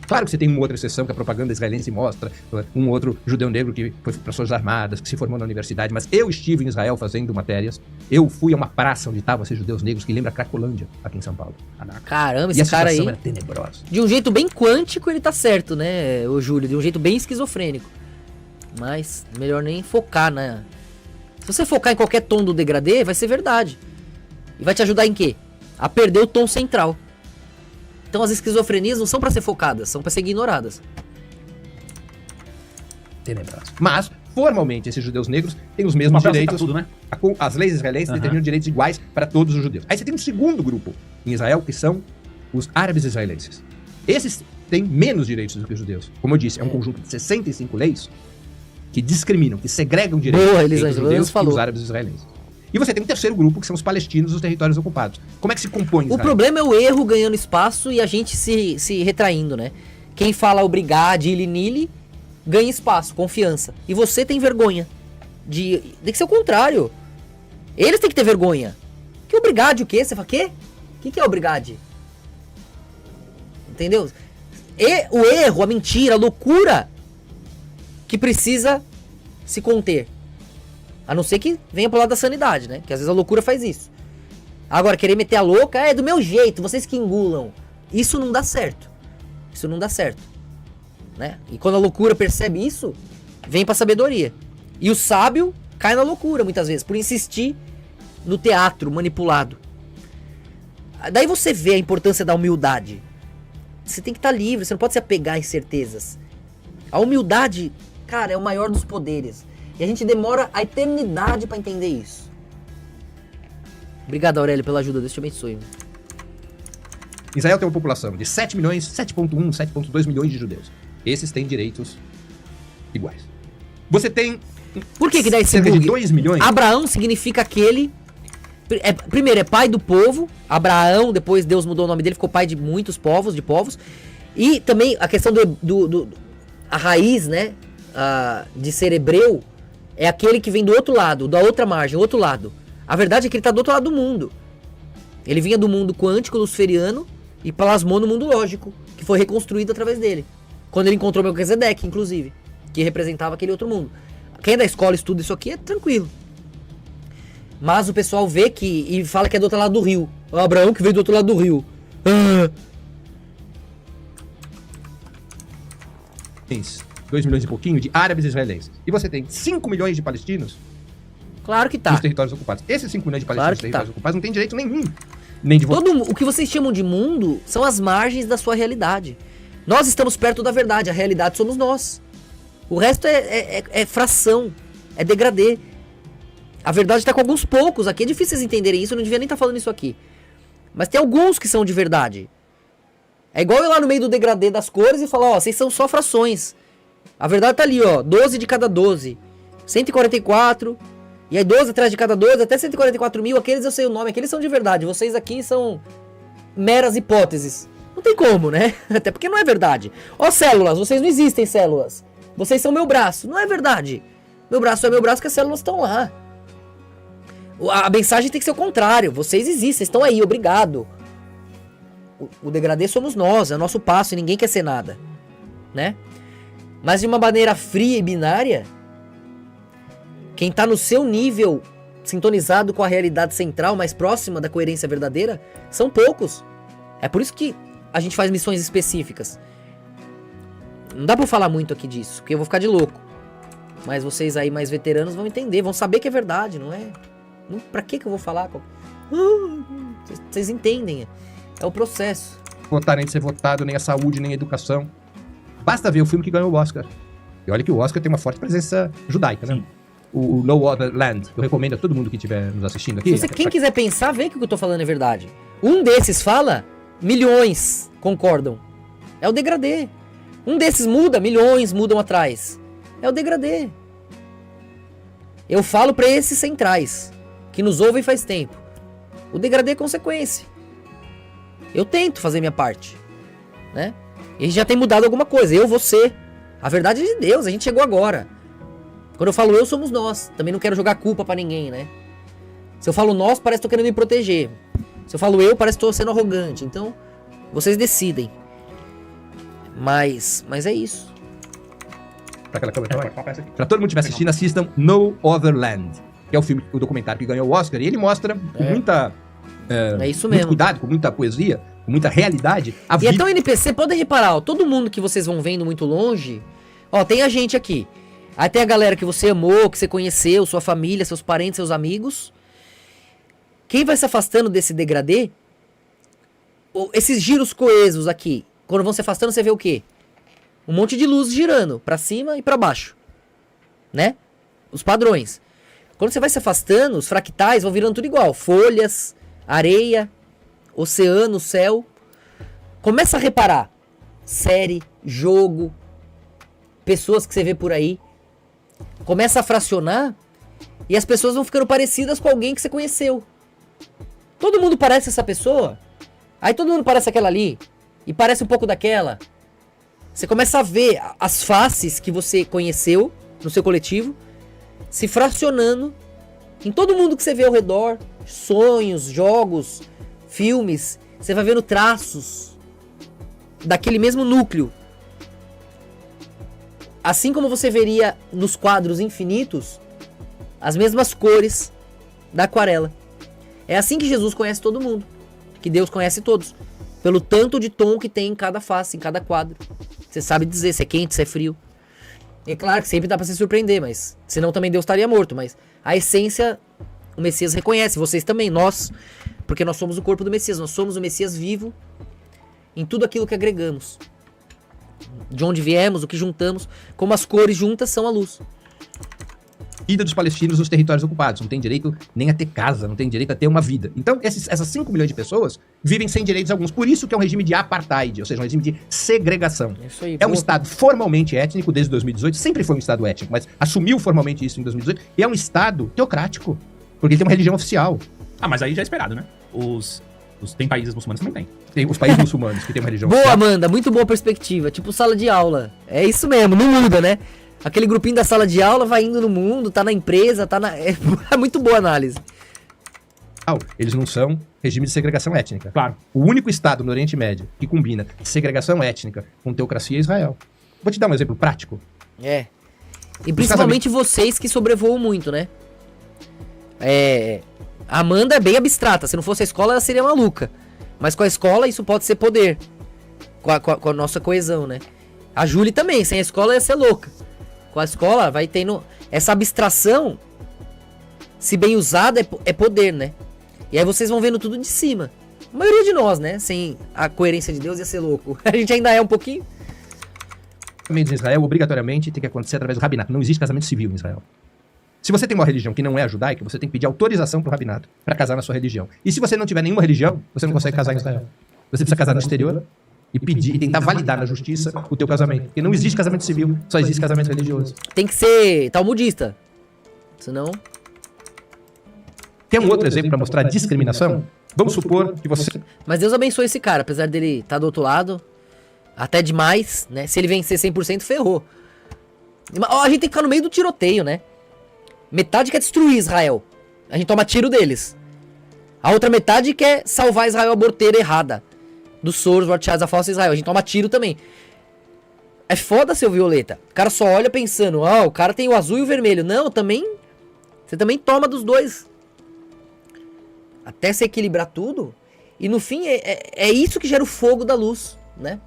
Claro que você tem uma outra exceção que a propaganda israelense mostra, um outro judeu negro que foi para as Forças Armadas, que se formou na universidade, mas eu estive em Israel fazendo matérias, eu fui a uma praça onde estavam esses judeus negros que lembra Cracolândia, aqui em São Paulo. Caramba, E a esse cara aí, situação era tenebrosa. de um jeito bem quântico ele tá certo, né, o Júlio, de um jeito bem esquizofrênico. Mas melhor nem focar, né? Se você focar em qualquer tom do degradê, vai ser verdade. E vai te ajudar em quê? A perder o tom central. Então as esquizofrenias não são pra ser focadas, são pra ser ignoradas. Tenebrosa. Mas, formalmente, esses judeus negros têm os mesmos direitos. Tudo, né? As leis israelenses determinam direitos iguais para todos os judeus. Aí você tem um segundo grupo em Israel, que são os árabes israelenses. Esses têm menos direitos do que os judeus. Como eu disse, é um conjunto de 65 leis que discriminam, que segregam direitos entre os judeus e os árabes israelenses. E você tem um terceiro grupo, que são os palestinos dos territórios ocupados. Como é que se compõe Israel? O problema é o erro ganhando espaço e a gente se retraindo, né? Quem fala obrigado, ili-nili, ganha espaço, confiança. E você tem vergonha. Tem que ser o contrário. Eles têm que ter vergonha. Que obrigado o quê? Você fala, quê? O que é obrigado? Entendeu? E o erro, a mentira, a loucura que precisa se conter. A não ser que venha pro lado da sanidade, né? Que às vezes a loucura faz isso. Agora, querer meter a louca é do meu jeito, vocês que engulam. Isso não dá certo. Isso não dá certo. Né? E quando a loucura percebe isso, vem pra sabedoria. E o sábio cai na loucura, muitas vezes, por insistir no teatro manipulado. Daí você vê a importância da humildade. Você tem que estar livre, você não pode se apegar em certezas. A humildade, cara, é o maior dos poderes. E a gente demora a eternidade pra entender isso. Obrigado, Aurélio, pela ajuda. Deus te abençoe. Israel tem uma população de 7 milhões, 7,1, 7,2 milhões de judeus. Esses têm direitos iguais. Você tem... Por que dá esse cerca bug? de 2 milhões? Abraão significa aquele... primeiro, é pai do povo. Abraão, depois Deus mudou o nome dele, ficou pai de muitos povos, E também a questão a raiz, né? De ser hebreu, é aquele que vem do outro lado, da outra margem, outro lado. A verdade é que ele está do outro lado do mundo. Ele vinha do mundo quântico, luciferiano, e plasmou no mundo lógico, que foi reconstruído através dele. Quando ele encontrou Melquisedeque, inclusive, que representava aquele outro mundo. Quem é da escola estuda isso aqui é tranquilo. Mas o pessoal vê e fala que é do outro lado do rio. O Abraão que veio do outro lado do rio. 2 milhões e pouquinho de árabes israelenses. E você tem 5 milhões de palestinos Claro que tá. nos territórios ocupados. Esses 5 milhões de palestinos nos territórios ocupados não têm direito nenhum. Nem de voto. O que vocês chamam de mundo são as margens da sua realidade. Nós estamos perto da verdade, a realidade somos nós. O resto é fração, é degradê. A verdade está com alguns poucos aqui, é difícil vocês entenderem isso, eu não devia nem estar falando isso aqui. Mas tem alguns que são de verdade. É igual eu lá no meio do degradê das cores e falar, ó, vocês são só frações. A verdade tá ali, ó, 12 de cada 12. 144, e aí 12 atrás de cada 12, até 144 mil, aqueles eu sei o nome, aqueles são de verdade. Vocês aqui são meras hipóteses. Não tem como, né? Até porque não é verdade. Ó, células, vocês não existem, células. Vocês são meu braço. Não é verdade. Meu braço é meu braço que as células estão lá. A mensagem tem que ser o contrário. Vocês existem, estão aí, obrigado. O degradê somos nós, é o nosso passo e ninguém quer ser nada, né? Mas de uma maneira fria e binária, quem tá no seu nível, sintonizado com a realidade central, mais próxima da coerência verdadeira, são poucos. É por isso que a gente faz missões específicas. Não dá pra eu falar muito aqui disso, porque eu vou ficar de louco. Mas vocês aí mais veteranos vão entender, vão saber que é verdade, não é? Pra que eu vou falar? Vocês entendem, é o processo. Votar nem de ser votado, nem a saúde, nem a educação. Basta ver o filme que ganhou o Oscar. E olha que o Oscar tem uma forte presença judaica, né? O No Other Land. Eu recomendo a todo mundo que estiver nos assistindo aqui. Quem quiser pensar, vê que o que eu tô falando é verdade. Um desses fala, milhões concordam. É o degradê. Um desses muda, milhões mudam atrás. É o degradê. Eu falo pra esses centrais, que nos ouvem faz tempo. O degradê é consequência. Eu tento fazer minha parte, né? E a gente já tem mudado alguma coisa. Eu, você. A verdade é de Deus, a gente chegou agora. Quando eu falo eu, somos nós. Também não quero jogar culpa pra ninguém, né? Se eu falo nós, parece que tô querendo me proteger. Se eu falo eu, parece que tô sendo arrogante. Então, vocês decidem. Mas é isso. Pra aquela câmera. Pra todo mundo que estiver assistindo, assistam No Other Land, que é o documentário que ganhou o Oscar, e ele mostra com muita... É isso muito mesmo. cuidado, com muita poesia, com muita realidade, a E vida... é tão NPC, podem reparar, ó, todo mundo que vocês vão vendo muito longe, ó, tem a gente aqui. Aí tem a galera que você amou, que você conheceu, sua família, seus parentes, seus amigos. Quem vai se afastando desse degradê, esses giros coesos aqui, quando vão se afastando, você vê o quê? Um monte de luz girando pra cima e pra baixo, né? Os padrões. Quando você vai se afastando, os fractais vão virando tudo igual. Folhas, areia, oceano, céu. Começa a reparar. Série, jogo, pessoas que você vê por aí. Começa a fracionar e as pessoas vão ficando parecidas com alguém que você conheceu. Todo mundo parece essa pessoa. Aí todo mundo parece aquela ali. E parece um pouco daquela. Você começa a ver as faces que você conheceu no seu coletivo se fracionando em todo mundo que você vê ao redor. Sonhos, jogos, filmes. Você vai vendo traços daquele mesmo núcleo. Assim como você veria nos quadros infinitos as mesmas cores da aquarela. É assim que Jesus conhece todo mundo. Que Deus conhece todos. Pelo tanto de tom que tem em cada face, em cada quadro. Você sabe dizer se é quente, se é frio. E é claro que sempre dá pra se surpreender, mas senão também Deus estaria morto. Mas a essência, o Messias reconhece. Vocês também, nós. Porque nós somos o corpo do Messias. Nós somos o Messias vivo em tudo aquilo que agregamos. De onde viemos, o que juntamos. Como as cores juntas são a luz. Vida dos palestinos nos territórios ocupados. Não tem direito nem a ter casa, não tem direito a ter uma vida. Então, essas 5 milhões de pessoas vivem sem direitos alguns. Por isso que é um regime de apartheid, ou seja, um regime de segregação. Isso aí, é um Estado formalmente étnico desde 2018, sempre foi um Estado étnico, mas assumiu formalmente isso em 2018, e é um Estado teocrático, porque ele tem uma religião oficial. Ah, mas aí já é esperado, né? Tem países muçulmanos que também tem. Tem os países muçulmanos que têm uma religião Boa, oficial. Amanda, muito boa perspectiva. Tipo sala de aula. É isso mesmo, não muda, né? Aquele grupinho da sala de aula vai indo no mundo, tá na empresa, tá na... É muito boa análise. Eles não são regime de segregação étnica. Claro. O único Estado no Oriente Médio que combina segregação étnica com teocracia é Israel. Vou te dar um exemplo prático. É. E principalmente vocês que sobrevoam muito, né? A Amanda é bem abstrata. Se não fosse a escola, ela seria maluca. Mas com a escola, isso pode ser poder. Com a nossa coesão, né? A Júlia também. Sem a escola, ia ser louca. Com a escola, vai tendo... Essa abstração, se bem usada, é poder, né? E aí vocês vão vendo tudo de cima. A maioria de nós, né? Sem a coerência de Deus, ia ser louco. A gente ainda é um pouquinho. O casamento em Israel, obrigatoriamente, tem que acontecer através do rabinato. Não existe casamento civil em Israel. Se você tem uma religião que não é a judaica, você tem que pedir autorização pro rabinato para casar na sua religião. E se você não tiver nenhuma religião, você não consegue casar em Israel. Você precisa casar no exterior e pedir e tentar validar na justiça o teu casamento. Porque não existe casamento civil, só existe casamento religioso. Tem que ser talmudista. Senão... Tem um outro exemplo para mostrar a discriminação? Vamos supor que você... Mas Deus abençoe esse cara, apesar dele estar do outro lado. Até demais, né? Se ele vencer 100%, ferrou. A gente tem que ficar no meio do tiroteio, né? Metade quer destruir Israel. A gente toma tiro deles. A outra metade quer salvar Israel a borteira errada. Dos Soros, Rothschilds, a falsa Israel. A gente toma tiro também. É foda, seu Violeta. O cara só olha pensando, o cara tem o azul e o vermelho. Não, também... Você também toma dos dois. Até se equilibrar tudo. E no fim, é isso que gera o fogo da luz, né?